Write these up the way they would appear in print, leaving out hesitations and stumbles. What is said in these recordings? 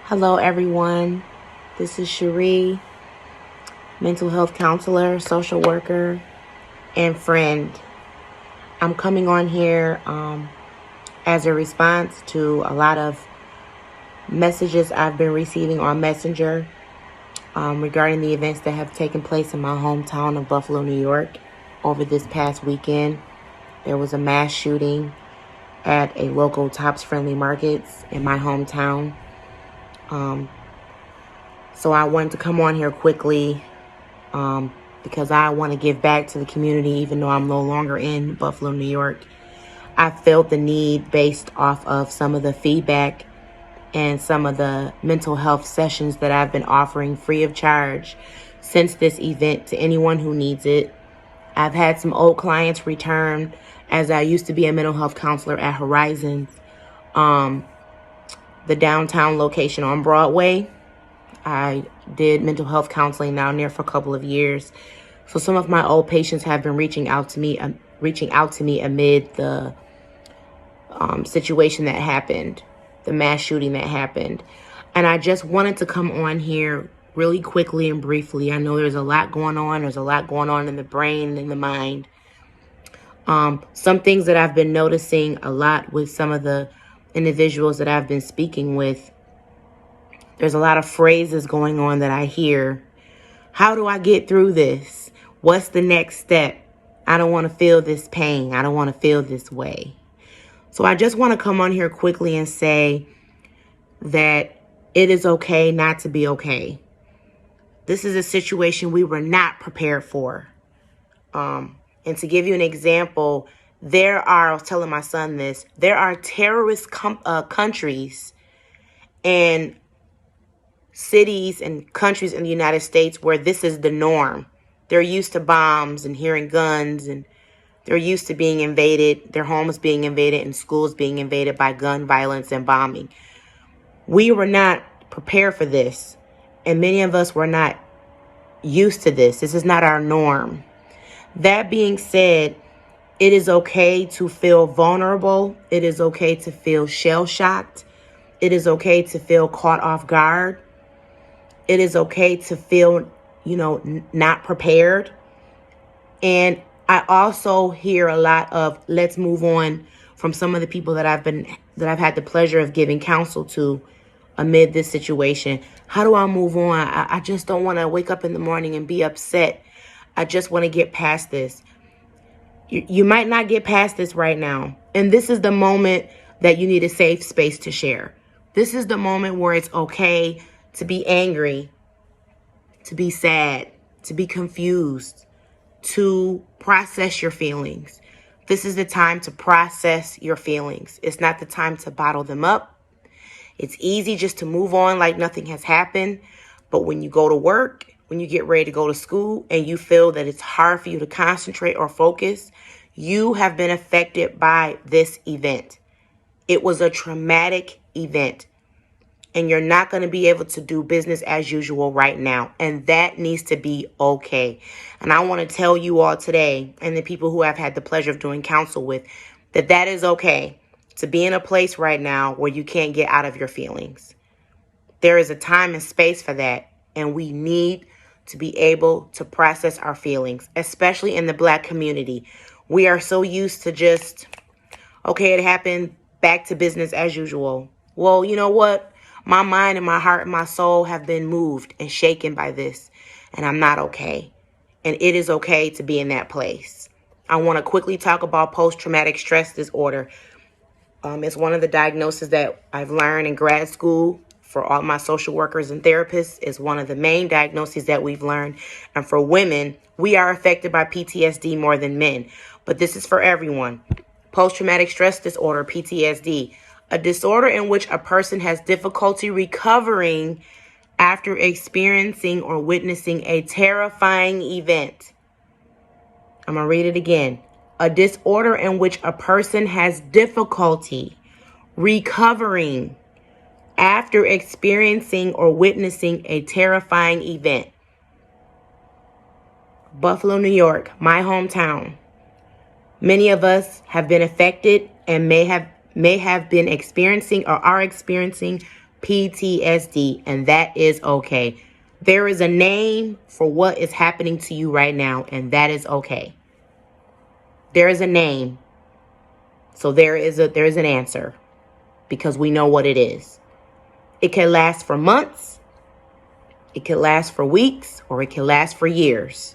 Hello, everyone. This is Cherie, mental health counselor, social worker, and friend. I'm coming on here as a response to a lot of messages I've been receiving on Messenger regarding the events that have taken place in my hometown of Buffalo, New York over this past weekend. There was a mass shooting at a local Tops Friendly Markets in my hometown. So I wanted to come on here quickly because I want to give back to the community, even though I'm no longer in Buffalo, New York. I felt the need based off of some of the feedback and some of the mental health sessions that I've been offering free of charge since this event to anyone who needs it. I've had some old clients return, as I used to be a mental health counselor at Horizons, the downtown location on Broadway. I did mental health counseling down there for a couple of years. So some of my old patients have been reaching out to me amid the situation that happened, the mass shooting that happened. And I just wanted to come on here really quickly and briefly. I know there's a lot going on. There's a lot going on in the brain and in the mind. Some things that I've been noticing a lot with some of the individuals that I've been speaking with, there's a lot of phrases going on that I hear. How do I get through this? What's the next step? I don't want to feel this pain. I don't want to feel this way. So I just want to come on here quickly and say that it is okay not to be okay. This is a situation we were not prepared for. And to give you an example, I was telling my son this, there are terrorist countries and cities and countries in the United States where this is the norm. They're used to bombs and hearing guns, and they're used to being invaded, their homes being invaded and schools being invaded by gun violence and bombing. We were not prepared for this, and many of us were not used to this. This is not our norm. That being said, it is okay to feel vulnerable. It is okay to feel shell-shocked. It is okay to feel caught off guard. It is okay to feel, not prepared. And I also hear a lot of, let's move on, from some of the people that I've had the pleasure of giving counsel to amid this situation. How do I move on? I just don't want to wake up in the morning and be upset. I just want to get past this. You might not get past this right now. And this is the moment that you need a safe space to share. This is the moment where it's okay to be angry, to be sad, to be confused, to process your feelings. This is the time to process your feelings. It's not the time to bottle them up. It's easy just to move on like nothing has happened. But when you go to work, when you get ready to go to school, and you feel that it's hard for you to concentrate or focus, you have been affected by this event. It was a traumatic event. And you're not going to be able to do business as usual right now. And that needs to be okay. And I want to tell you all today, and the people who I've had the pleasure of doing counsel with, that is okay to be in a place right now where you can't get out of your feelings. There is a time and space for that. And we need to be able to process our feelings, especially in the Black community. We are so used to just, okay, it happened, back to business as usual. Well, you know what? My mind and my heart and my soul have been moved and shaken by this, and I'm not okay. And it is okay to be in that place. I want to quickly talk about post-traumatic stress disorder. It's one of the diagnoses that I've learned in grad school for all my social workers and therapists. It's one of the main diagnoses that we've learned. And for women, we are affected by PTSD more than men. But this is for everyone. Post-traumatic stress disorder, PTSD. A disorder in which a person has difficulty recovering after experiencing or witnessing a terrifying event. I'm going to read it again. A disorder in which a person has difficulty recovering after experiencing or witnessing a terrifying event. Buffalo, New York, my hometown. Many of us have been affected and may have been experiencing or are experiencing PTSD, and that is okay. There is a name for what is happening to you right now, and that is okay. There is a name. So there is an answer, because we know what it is. It can last for months, it can last for weeks, or it can last for years.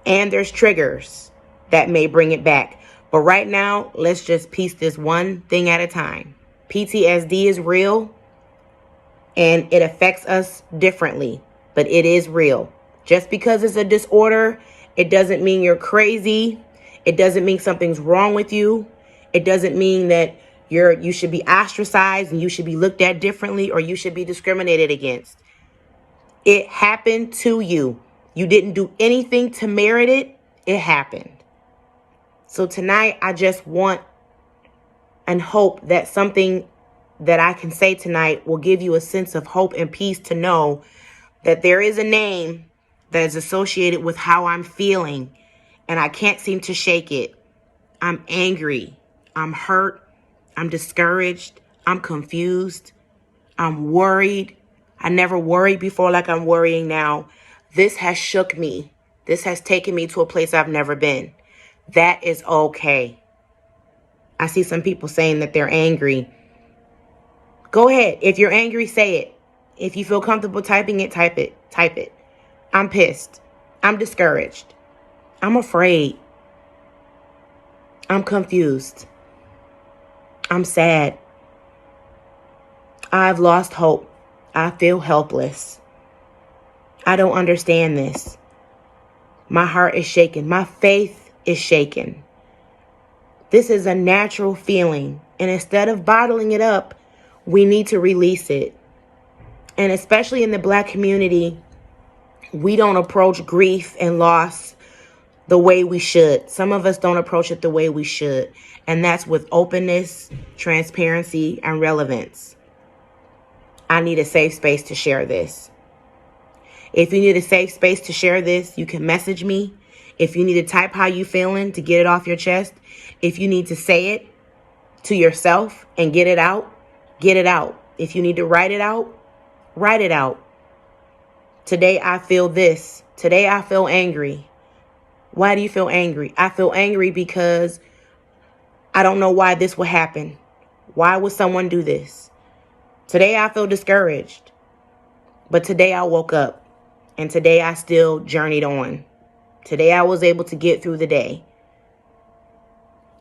And there's triggers that may bring it back. But right now, let's just piece this one thing at a time. PTSD is real, and it affects us differently, but it is real. Just because it's a disorder, it doesn't mean you're crazy. It doesn't mean something's wrong with you. It doesn't mean that you should be ostracized and you should be looked at differently, or you should be discriminated against. It happened to you. You didn't do anything to merit it. It happened. So tonight, I just want and hope that something that I can say tonight will give you a sense of hope and peace to know that there is a name that is associated with how I'm feeling, and I can't seem to shake it. I'm angry. I'm hurt. I'm discouraged. I'm confused. I'm worried. I never worried before like I'm worrying now. This has shook me. This has taken me to a place I've never been. That is okay. I see some people saying that they're angry. Go ahead. If you're angry, say it. If you feel comfortable typing it, type it. Type it. I'm pissed. I'm discouraged. I'm afraid. I'm confused. I'm sad. I've lost hope. I feel helpless. I don't understand this. My heart is shaken. My faith is shaken. This is a natural feeling. And instead of bottling it up, we need to release it. And especially in the Black community, we don't approach grief and loss the way we should. Some of us don't approach it the way we should. And that's with openness, transparency, and relevance. I need a safe space to share this. If you need a safe space to share this, you can message me. If you need to type how you feeling to get it off your chest. If you need to say it to yourself and get it out, get it out. If you need to write it out, write it out. Today I feel this. Today I feel angry. Why do you feel angry? I feel angry because I don't know why this would happen. Why would someone do this? Today I feel discouraged. But today I woke up. And today I still journeyed on. Today I was able to get through the day.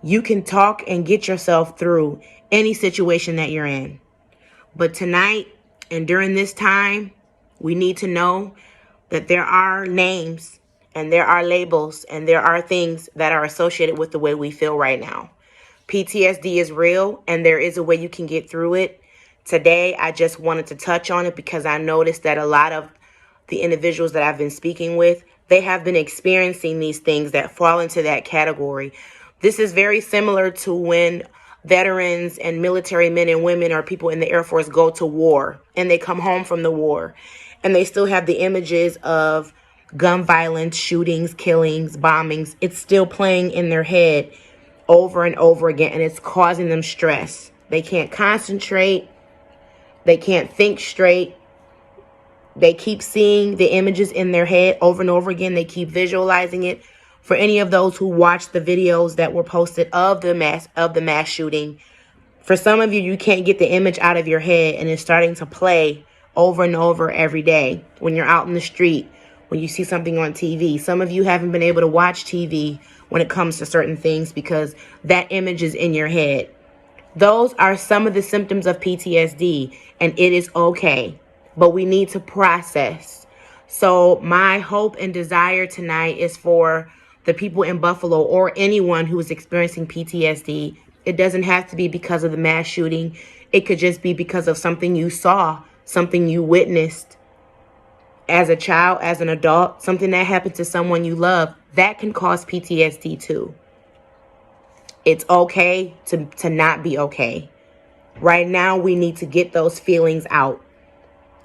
You can talk and get yourself through any situation that you're in. But tonight and during this time, we need to know that there are names and there are labels and there are things that are associated with the way we feel right now. PTSD is real, and there is a way you can get through it. Today, I just wanted to touch on it because I noticed that a lot of the individuals that I've been speaking with, they have been experiencing these things that fall into that category. This is very similar to when veterans and military men and women or people in the Air Force go to war and they come home from the war and they still have the images of gun violence, shootings, killings, bombings. It's still playing in their head over and over again, and it's causing them stress. They can't concentrate. They can't think straight. They keep seeing the images in their head over and over again. They keep visualizing it. For any of those who watched the videos that were posted of the mass shooting, for some of you, you can't get the image out of your head, and it's starting to play over and over every day when you're out in the street, when you see something on TV. Some of you haven't been able to watch TV when it comes to certain things because that image is in your head. Those are some of the symptoms of PTSD, and it is okay. But we need to process. So my hope and desire tonight is for the people in Buffalo or anyone who is experiencing PTSD. It doesn't have to be because of the mass shooting. It could just be because of something you saw, something you witnessed as a child, as an adult, something that happened to someone you love. That can cause PTSD too. It's okay to not be okay. Right now, we need to get those feelings out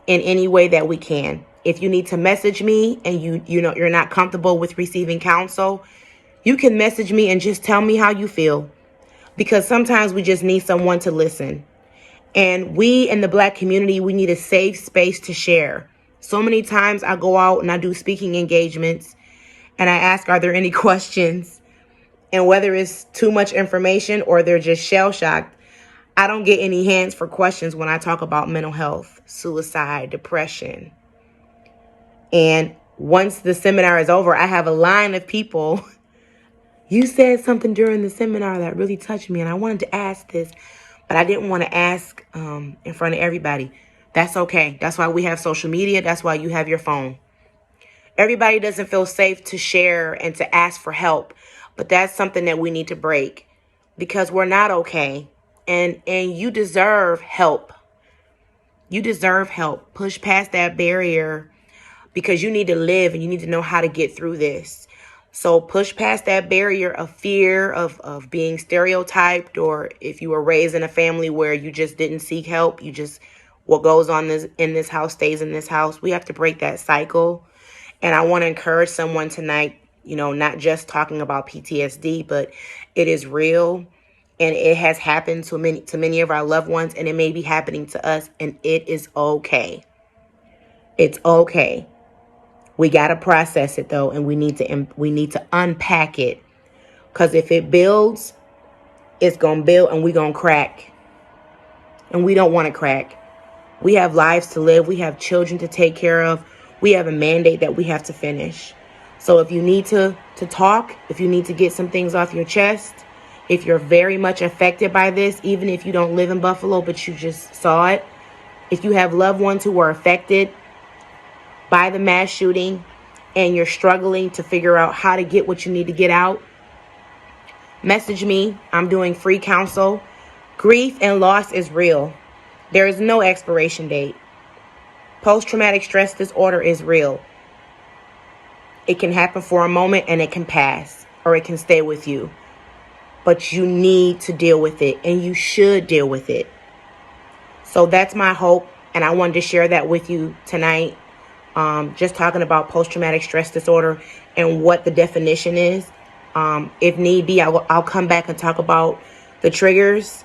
in any way that we can. If you need to message me and you know you're not comfortable with receiving counsel, you can message me and just tell me how you feel. Because sometimes we just need someone to listen. And we in the Black community, we need a safe space to share. So many times I go out and I do speaking engagements and I ask, are there any questions? And whether it's too much information or they're just shell-shocked, I don't get any hands for questions when I talk about mental health, suicide, depression. And once the seminar is over, I have a line of people. You said something during the seminar that really touched me, and I wanted to ask this, but I didn't want to ask in front of everybody. That's okay. That's why we have social media. That's why you have your phone. Everybody doesn't feel safe to share and to ask for help, but that's something that we need to break because we're not okay. And you deserve help. You deserve help. Push past that barrier because you need to live and you need to know how to get through this. So push past that barrier of fear of being stereotyped, or if you were raised in a family where you just didn't seek help, you just, what goes on in this house stays in this house. We have to break that cycle. And I want to encourage someone tonight, not just talking about PTSD, but it is real and it has happened to many of our loved ones, and it may be happening to us, and it is okay. It's okay. We got to process it though, and we need to unpack it, because if it builds, it's going to build and we're going to crack. And we don't want to crack. We have lives to live. We have children to take care of. We have a mandate that we have to finish. So if you need to talk, if you need to get some things off your chest, if you're very much affected by this, even if you don't live in Buffalo, but you just saw it, if you have loved ones who were affected by the mass shooting and you're struggling to figure out how to get what you need to get out, message me. I'm doing free counsel. Grief and loss is real. There is no expiration date. Post-traumatic stress disorder is real. It can happen for a moment and it can pass, or it can stay with you. But you need to deal with it, and you should deal with it. So that's my hope, and I wanted to share that with you tonight. Just talking about post-traumatic stress disorder and what the definition is. If need be, I'll come back and talk about the triggers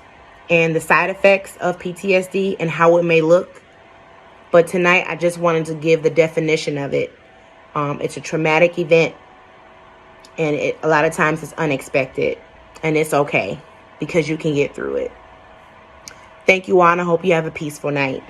and the side effects of PTSD and how it may look. But tonight, I just wanted to give the definition of it. It's a traumatic event, and a lot of times it's unexpected, and it's okay because you can get through it. Thank you all, and I hope you have a peaceful night.